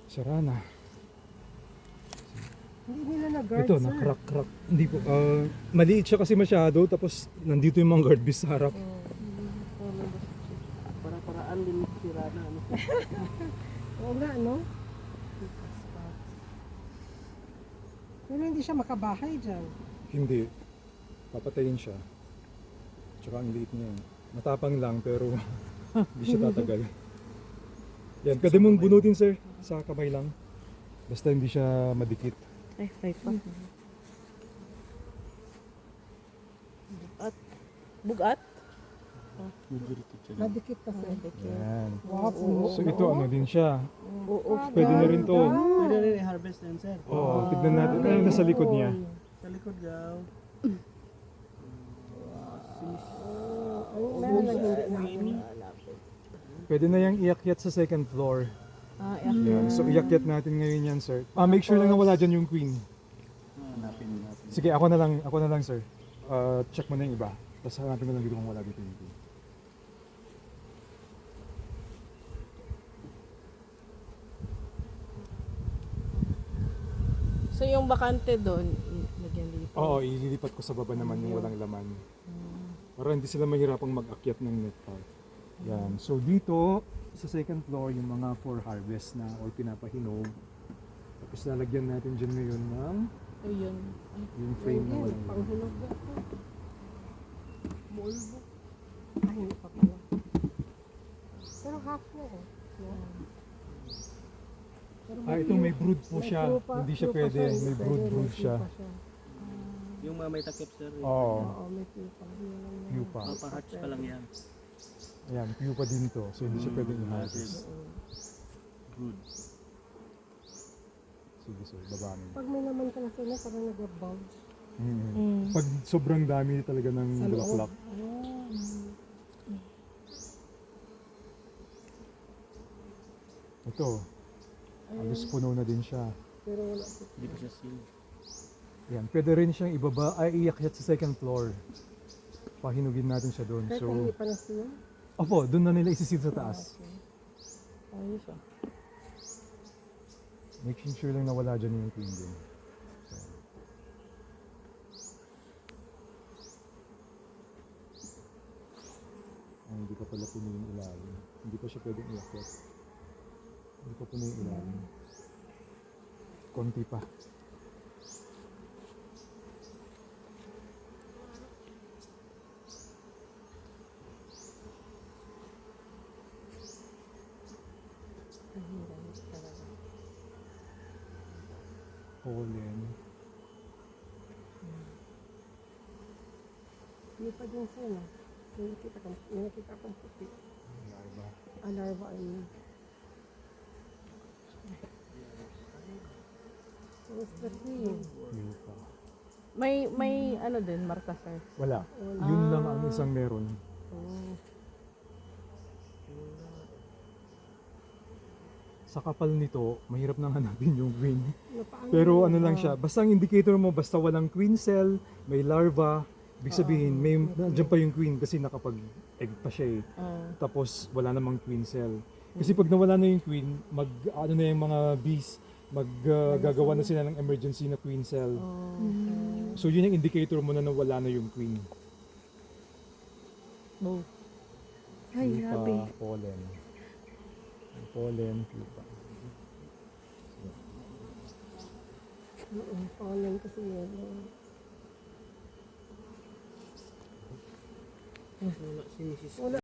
Sara na. Hindi nila na-guard, Ito, sir. na-crack-crack. Hindi po, maliit siya kasi masyado, tapos nandito yung mga guard beast sa harap. Para-paraan din sira na. Ano. Oo nga, no? Pero hindi siya makabahay dyan. Hindi. Papatayin siya. Tsaka ang liit niya. Matapang lang, pero hindi siya tatagal. Yan, pwede mong bunutin, sir, sa kamay lang. Basta hindi siya madikit. Ay, fight pa. Bugat. Bugat? Nadikit kasi. Yan. Wow, puno. So ito, ano din siya. Oo. Pwede na rin to. Pwede rin i-harvest yan, sir. Oo, tignan natin. Ay, nasa likod niya. Sa likod daw. Meron lang hindi na. Pwede na yung iakyat sa second floor. Ah, Yan. So iakyat natin ngayon yan, sir. Make sure lang na wala dyan yung queen. Hanapin natin. Sige, ako na lang, sir. Check mo na yung iba. Tapos hanapin ko lang dito kung wala dito yung queen. So yung bakante doon, lagyan dito. Oo, ililipat ko sa baba naman yung walang laman. Para hindi sila mahirapang mag-akyat ng net park. Yan. So dito, sa second floor, yung mga for harvest na or pinapahinog. Tapos lalagyan natin dyan ngayon ng Ayun. yung frame na walang laman. Panghinog ba ito? Bulbo. Ay, hindi pa pala. Pero half na eh. Pero Itong may brood po may siya. clue pa- Hindi siya clue pa pwede. hindi May pwede, brood clue siya. pa Yung mga may takip, sir. Oo. Oo, may clue pa. Pew pa. Papahatch pa lang yan. Ayan, pew pa din to. So hindi siya pwedeng i-harvest. Good. Sige, sir. Baba mo. Pag may naman ka na sila, parang nag-bulge. Pag sobrang dami talaga ng Sa loob. bulaklak. Ito. Halos puno na din siya. Pero wala po. Hindi pa siya seal. Yan, pwede rin siyang ibaba, ay iakyat sa second floor. Pahinugin natin siya doon. Kahit So, hindi pa na siya. opo, doon na nila isisid sa taas. Ayos ah. Making sure lang na wala dyan yung queen din. So. Ay, hindi pa pala puno yung ilalim. Hindi pa siya pwedeng iakyat. Hindi pa puno yung ilalim. Konti pa. Pollen. Hindi pa din siya, no? May nakita kong puti. Larva. Larva, I mean. What's the thing? Yun pa. May ano din, marka sir. Wala. Yun lang ang isang meron. Sa kapal nito, mahirap nang hanapin yung queen. Pero ano lang siya, basta ang indicator mo, basta walang queen cell, may larva, ibig sabihin, may nandiyan pa yung queen kasi nakapag-egg pa siya eh. Tapos wala namang queen cell. Kasi pag nawala na yung queen, ano na yung mga bees, gagawa na sila ng emergency na queen cell. So yun yung indicator mo na nawala na yung queen. Oh. Ay, grabe. Pupa, pollen. Pollen, pupa. Pollen kasi yun. Wala si Mrs. Wala